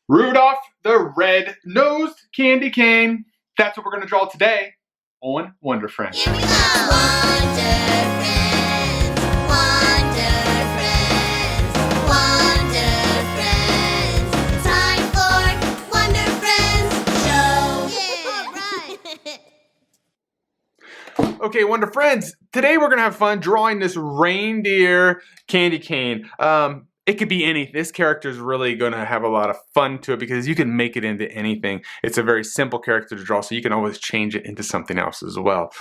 Rudolph the Red-Nosed Candy Cane. That's what we're going to draw today on Wonder Friends. Here we go! Wonder Friends, Wonder Friends, Wonder Friends. Time for Wonder Friends Show! Yeah, right! Okay, Wonder Friends, today we're going to have fun drawing this reindeer candy cane. It could be anything. This character is really going to have a lot of fun to it because you can make it into anything. It's a very simple character to draw, so you can always change it into something else as well.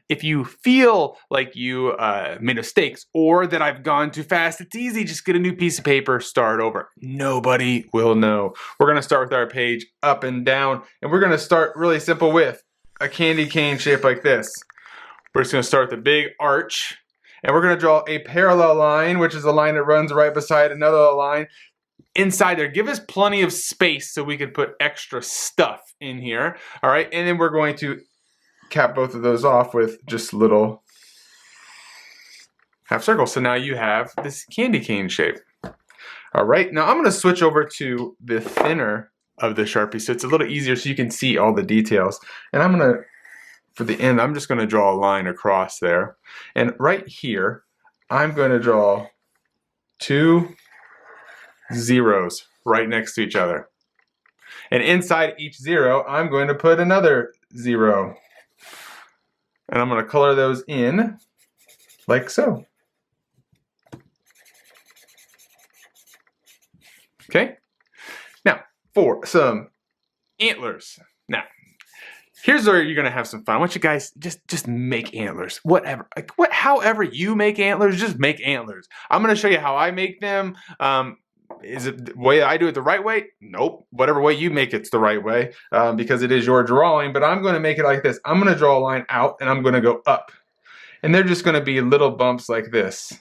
If you feel like you made mistakes or that I've gone too fast, it's easy. Just get a new piece of paper, start over. Nobody will know. We're going to start with our page up and down, and we're going to start really simple with a candy cane shape like this. We're just going to start with a big arch. And we're going to draw a parallel line, which is a line that runs right beside another line inside there. Give us plenty of space so we can put extra stuff in here. All right, and then we're going to cap both of those off with just little half circles. So now you have this candy cane shape. All right, now I'm going to switch over to the thinner of the Sharpie so it's a little easier so you can see all the details. And I'm going to, for the end, I'm just going to draw a line across there. And right here, I'm going to draw two zeros right next to each other. And inside each zero, I'm going to put another zero. And I'm going to color those in like so. Okay? Now, for some antlers. Now, here's where you're gonna have some fun. I want you guys just make antlers, whatever. However you make antlers, just make antlers. I'm gonna show you how I make them. Is it the way I do it the right way? Nope. Whatever way you make it's the right way because it is your drawing. But I'm gonna make it like this. I'm gonna draw a line out and I'm gonna go up, and they're just gonna be little bumps like this.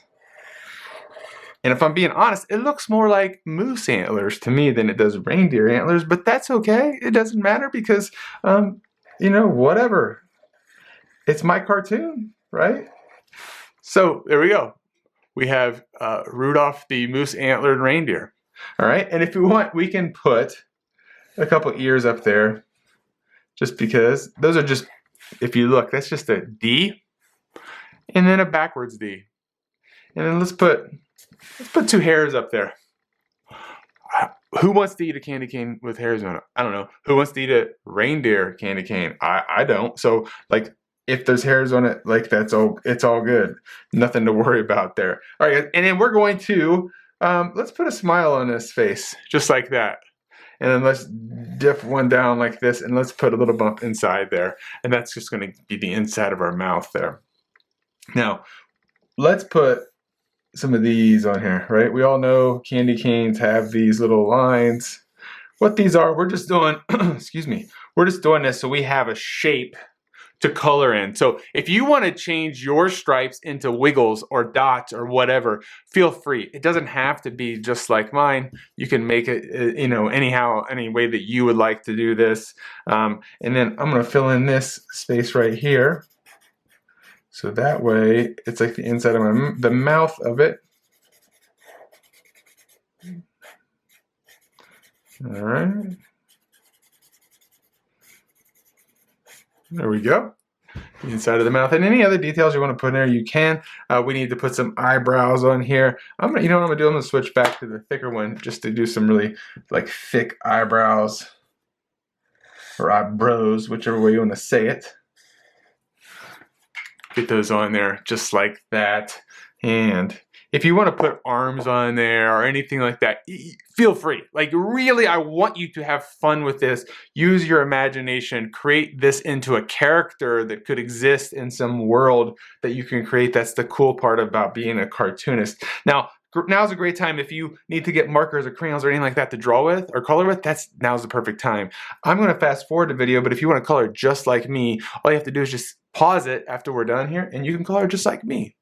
And if I'm being honest, it looks more like moose antlers to me than it does reindeer antlers. But that's okay. It doesn't matter because you know, whatever. It's my cartoon, right? So there we go. We have Rudolph the moose antlered reindeer. All right, and if we want, we can put a couple ears up there just because those are just, if you look, that's just a D and then a backwards D. And then let's put two hairs up there. Who wants to eat a candy cane with hairs on it? I don't know. Who wants to eat a reindeer candy cane? I don't. So like if there's hairs on it, like it's all good. Nothing to worry about there. All right, and then we're going to let's put a smile on his face, just like that. And then let's dip one down like this, and let's put a little bump inside there. And that's just going to be the inside of our mouth there. Now, let's put some of these on here, right? We all know candy canes have these little lines. What these are, we're just doing, excuse me, we're just doing this so we have a shape to color in. So if you want to change your stripes into wiggles or dots or whatever, feel free. It doesn't have to be just like mine. You can make it, you know, anyhow, any way that you would like to do this. And then I'm going to fill in this space right here. So that way, it's like the inside of the mouth of it. All right. There we go. The inside of the mouth. And any other details you want to put in there, you can. We need to put some eyebrows on here. You know what I'm going to do? I'm going to switch back to the thicker one just to do some really like thick eyebrows. Or eyebrows, whichever way you want to say it. Get those on there just like that. And if you want to put arms on there or anything like that, feel free. Like really, I want you to have fun with this. Use your imagination. Create this into a character that could exist in some world that you can create. That's the cool part about being a cartoonist. Now's a great time if you need to get markers or crayons or anything like that to draw with or color with. Now's the perfect time. I'm going to fast forward the video, but if you want to color just like me, all you have to do is just pause it after we're done here, and you can color just like me.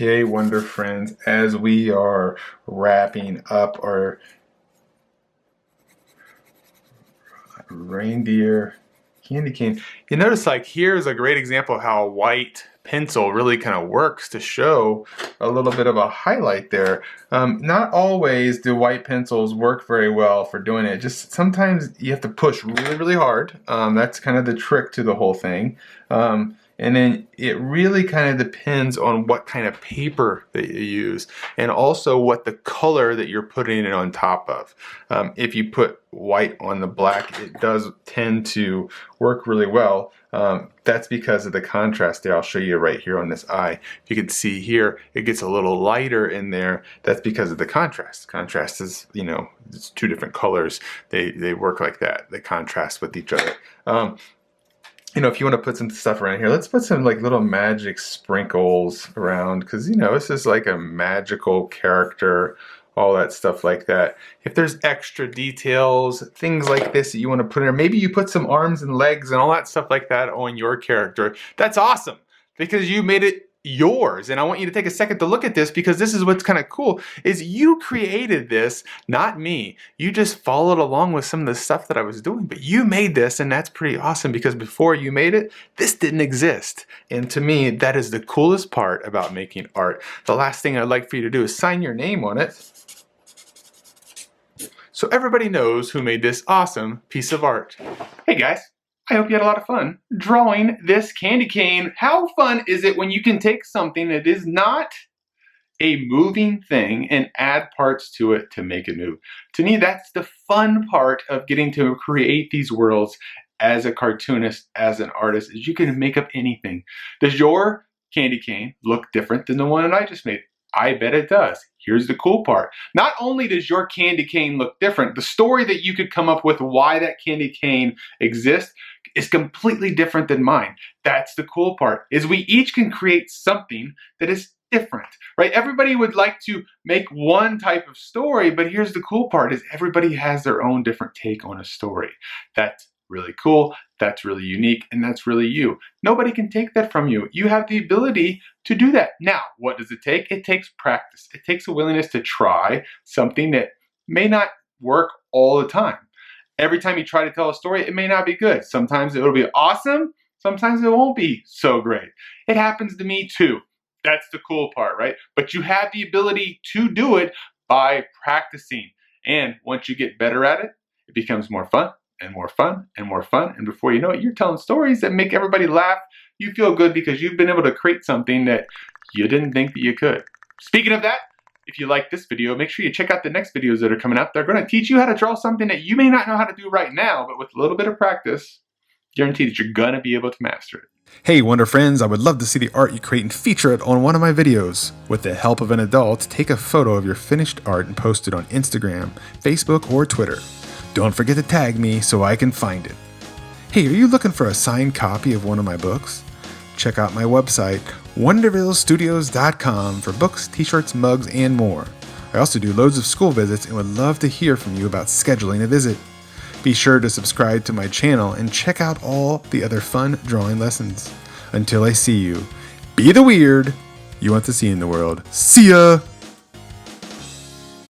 Okay, Wonder Friends, as we are wrapping up our reindeer candy cane, you notice like here's a great example of how a white pencil really kind of works to show a little bit of a highlight there. Not always do white pencils work very well for doing it. Just sometimes you have to push really, really hard. That's kind of the trick to the whole thing. And then it really kind of depends on what kind of paper that you use and also what the color that you're putting it on top of. If you put white on the black, it does tend to work really well. That's because of the contrast there. I'll show you right here on this eye. You can see here, it gets a little lighter in there. That's because of the contrast. Contrast is, you know, it's two different colors. They work like that. They contrast with each other. You know, if you want to put some stuff around here, let's put some like little magic sprinkles around, because, you know, this is like a magical character, all that stuff like that. If there's extra details, things like this that you want to put in there, maybe you put some arms and legs and all that stuff like that on your character. That's awesome, because you made it yours. And I want you to take a second to look at this, because this is what's kind of cool, is you created this, not me. You just followed along with some of the stuff that I was doing, but you made this, and that's pretty awesome, because before you made it, this didn't exist. And to me, that is the coolest part about making art. The last thing I'd like for you to do is sign your name on it, so everybody knows who made this awesome piece of art. Hey guys, I hope you had a lot of fun drawing this candy cane. How fun is it when you can take something that is not a moving thing and add parts to it to make it move? To me, that's the fun part of getting to create these worlds as a cartoonist, as an artist, is you can make up anything. Does your candy cane look different than the one that I just made? I bet it does. Here's the cool part. Not only does your candy cane look different, the story that you could come up with why that candy cane exists is completely different than mine. That's the cool part, is we each can create something that is different, right? Everybody would like to make one type of story, but here's the cool part, is everybody has their own different take on a story. That's really cool, that's really unique, and that's really you. Nobody can take that from you. You have the ability to do that. Now, what does it take? It takes practice. It takes a willingness to try something that may not work all the time. Every time you try to tell a story, it may not be good. Sometimes it will be awesome, sometimes it won't be so great. It happens to me too. That's the cool part, right? But you have the ability to do it by practicing. And once you get better at it, it becomes more fun and more fun and more fun. And before you know it, you're telling stories that make everybody laugh. You feel good because you've been able to create something that you didn't think that you could. Speaking of that, if you like this video, make sure you check out the next videos that are coming up. They're going to teach you how to draw something that you may not know how to do right now, but with a little bit of practice, guarantee that you're going to be able to master it. Hey Wonder Friends, I would love to see the art you create and feature it on one of my videos. With the help of an adult, take a photo of your finished art and post it on Instagram, Facebook, or Twitter. Don't forget to tag me so I can find it. Hey, are you looking for a signed copy of one of my books? Check out my website, wondervillestudios.com, for books, t-shirts, mugs, and more. I also do loads of school visits and would love to hear from you about scheduling a visit. Be sure to subscribe to my channel and check out all the other fun drawing lessons. Until I see you, be the weird you want to see in the world. See ya!